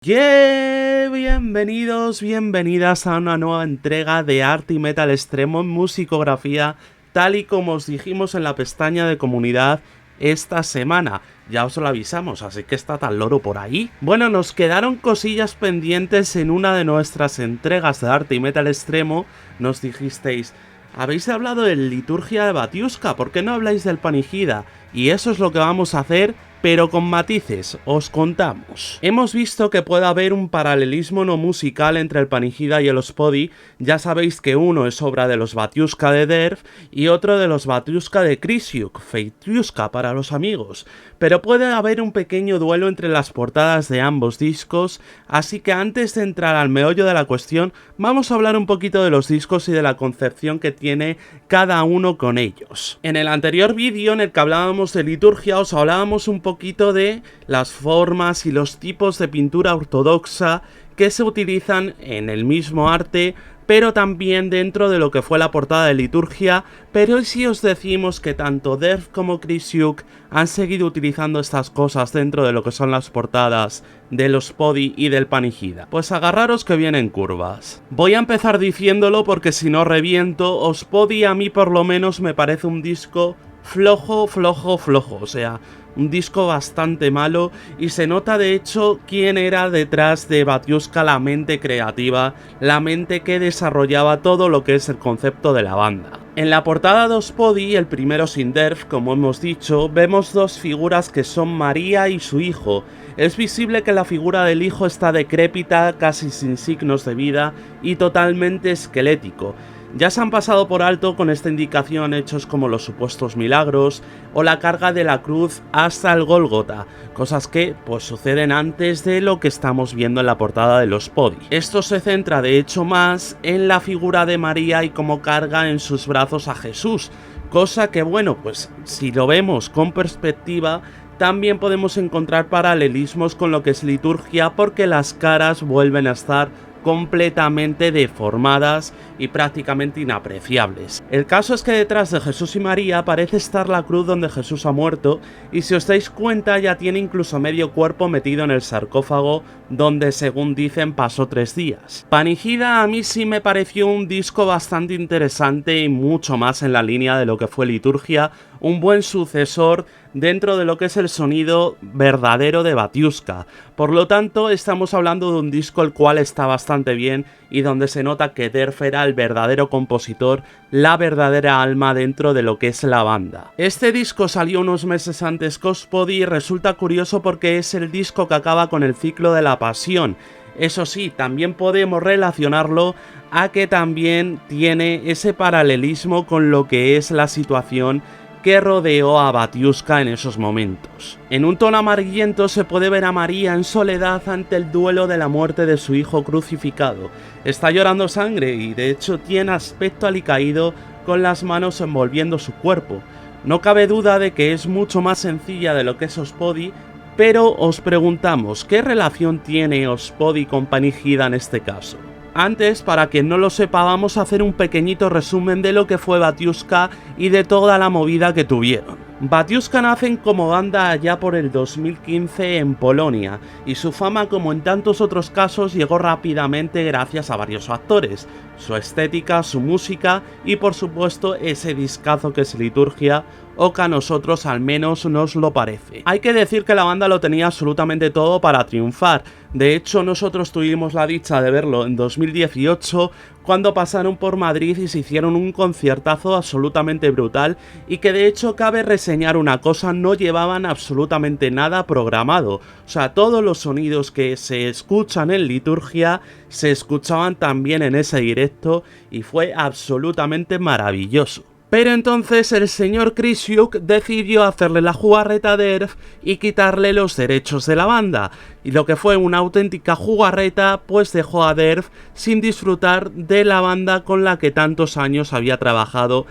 Bienvenidos, bienvenidas a una nueva entrega de Arte y Metal Extremo en musicografía, tal y como os dijimos en la pestaña de comunidad esta semana. Ya os lo avisamos, así que está tan loro por ahí. Bueno, nos quedaron cosillas pendientes en una de nuestras entregas de Arte y Metal Extremo. Nos dijisteis: habéis hablado de Liturgia de Batiushka, ¿por qué no habláis del Panigida? Y eso es lo que vamos a hacer, pero con matices, os contamos. Hemos visto que puede haber un paralelismo no musical entre el Panigida y el Ospodi. Ya sabéis que uno es obra de los Batiushka de Derf y otro de los Batiushka de Krysiuk, Feitiushka para los amigos. Pero puede haber un pequeño duelo entre las portadas de ambos discos, así que antes de entrar al meollo de la cuestión, vamos a hablar un poquito de los discos y de la concepción que tiene cada uno con ellos. En el anterior vídeo en el que hablábamos de liturgia, os hablábamos un poquito de las formas y los tipos de pintura ortodoxa que se utilizan en el mismo arte, pero también dentro de lo que fue la portada de liturgia. Pero si os decimos que tanto Derf como Krysiuk han seguido utilizando estas cosas dentro de lo que son las portadas del Ospodi y del Panigida, pues agarraros que vienen curvas. Voy a empezar diciéndolo porque si no reviento. Ospodi a mí por lo menos me parece un disco flojo, o sea, un disco bastante malo, y se nota de hecho quién era detrás de Batiushka, la mente creativa, la mente que desarrollaba todo lo que es el concepto de la banda. En la portada de Ospodi, el primero sin Derf, como hemos dicho, vemos dos figuras que son María y su hijo. Es visible que la figura del hijo está decrépita, casi sin signos de vida y totalmente esquelético. Ya se han pasado por alto con esta indicación hechos como los supuestos milagros o la carga de la cruz hasta el Gólgota, cosas que pues suceden antes de lo que estamos viendo en la portada de los Ospodi. Esto se centra de hecho más en la figura de María y cómo carga en sus brazos a Jesús, cosa que bueno, pues si lo vemos con perspectiva, también podemos encontrar paralelismos con lo que es liturgia, porque las caras vuelven a estar completamente deformadas y prácticamente inapreciables. El caso es que detrás de Jesús y María parece estar la cruz donde Jesús ha muerto, y si os dais cuenta ya tiene incluso medio cuerpo metido en el sarcófago donde, según dicen, pasó 3 días. Panigida a mí sí me pareció un disco bastante interesante y mucho más en la línea de lo que fue liturgia, un buen sucesor dentro de lo que es el sonido verdadero de Batiushka. Por lo tanto, estamos hablando de un disco el cual está bastante bien y donde se nota que Derf era el verdadero compositor, la verdadera alma dentro de lo que es la banda. Este disco salió unos meses antes que Ospodi y resulta curioso porque es el disco que acaba con el ciclo de la pasión. Eso sí, también podemos relacionarlo a que también tiene ese paralelismo con lo que es la situación que rodeó a Batiushka en esos momentos. En un tono amarillento se puede ver a María en soledad ante el duelo de la muerte de su hijo crucificado. Está llorando sangre y de hecho tiene aspecto alicaído, con las manos envolviendo su cuerpo. No cabe duda de que es mucho más sencilla de lo que es Ospodi, pero os preguntamos, ¿qué relación tiene Ospodi con Panigida en este caso? Antes, para quien no lo sepa, vamos a hacer un pequeñito resumen de lo que fue Batiushka y de toda la movida que tuvieron. Batiushka nacen como banda allá por el 2015 en Polonia, y su fama, como en tantos otros casos, llegó rápidamente gracias a varios factores: su estética, su música y por supuesto ese discazo que es liturgia, o que a nosotros al menos nos lo parece. Hay que decir que la banda lo tenía absolutamente todo para triunfar. De hecho, nosotros tuvimos la dicha de verlo en 2018, cuando pasaron por Madrid y se hicieron un conciertazo absolutamente brutal, y que de hecho cabe reseñar una cosa: no llevaban absolutamente nada programado. O sea, todos los sonidos que se escuchan en liturgia se escuchaban también en ese directo y fue absolutamente maravilloso. Pero entonces el señor Krysiuk decidió hacerle la jugarreta a Derf y quitarle los derechos de la banda, y lo que fue una auténtica jugarreta, pues dejó a Derf sin disfrutar de la banda con la que tantos años había trabajado,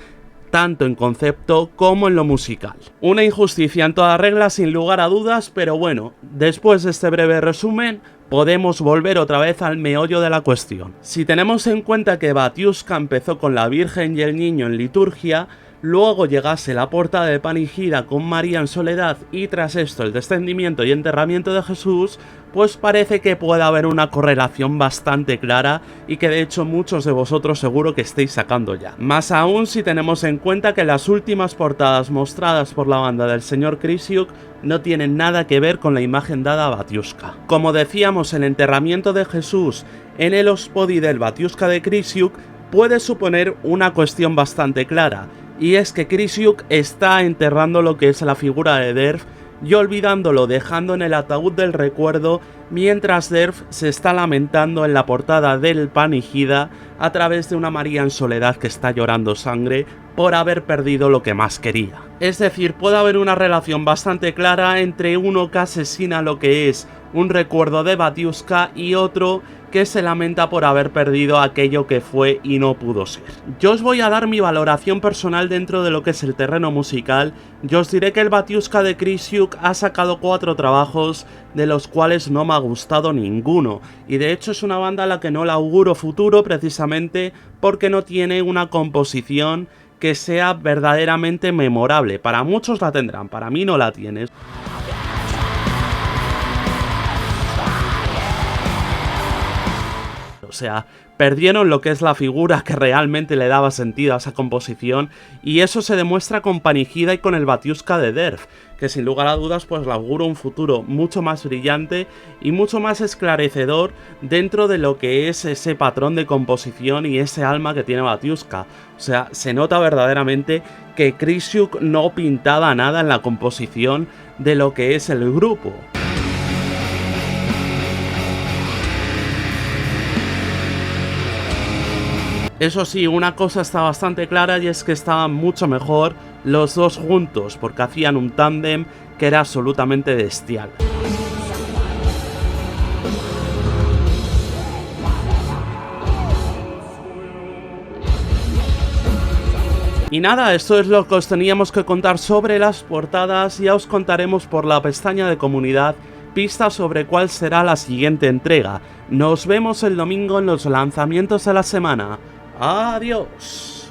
tanto en concepto como en lo musical. Una injusticia en toda regla, sin lugar a dudas, pero bueno, después de este breve resumen, podemos volver otra vez al meollo de la cuestión. Si tenemos en cuenta que Batiushka empezó con la Virgen y el Niño en liturgia, luego llegase la portada de Panigida con María en soledad y tras esto el descendimiento y enterramiento de Jesús, pues parece que puede haber una correlación bastante clara y que de hecho muchos de vosotros seguro que estáis sacando ya. Más aún si tenemos en cuenta que las últimas portadas mostradas por la banda del señor Krysiuk no tienen nada que ver con la imagen dada a Batiushka. Como decíamos, el enterramiento de Jesús en el Ospodi del Batiushka de Krysiuk puede suponer una cuestión bastante clara, y es que Krysiuk está enterrando lo que es la figura de Derf y olvidándolo, dejando en el ataúd del recuerdo, mientras Derf se está lamentando en la portada del Panigida a través de una María en soledad que está llorando sangre por haber perdido lo que más quería. Es decir, puede haber una relación bastante clara entre uno que asesina lo que es un recuerdo de Batiushka y otro que se lamenta por haber perdido aquello que fue y no pudo ser. Yo os voy a dar mi valoración personal dentro de lo que es el terreno musical. Yo os diré que el Batiushka de Krysiuk ha sacado 4 trabajos, de los cuales no me ha gustado ninguno, y de hecho es una banda a la que no le auguro futuro precisamente porque no tiene una composición que sea verdaderamente memorable. Para muchos la tendrán, para mí no la tiene. O sea, perdieron lo que es la figura que realmente le daba sentido a esa composición, y eso se demuestra con Panigida y con el Batiushka de Derf, que sin lugar a dudas pues le auguro un futuro mucho más brillante y mucho más esclarecedor dentro de lo que es ese patrón de composición y ese alma que tiene Batiushka. O sea, se nota verdaderamente que Krysiuk no pintaba nada en la composición de lo que es el grupo. Eso sí, una cosa está bastante clara y es que estaban mucho mejor los dos juntos, porque hacían un tándem que era absolutamente bestial. Y nada, esto es lo que os teníamos que contar sobre las portadas. Ya os contaremos por la pestaña de comunidad pistas sobre cuál será la siguiente entrega. Nos vemos el domingo en los lanzamientos de la semana. Adiós.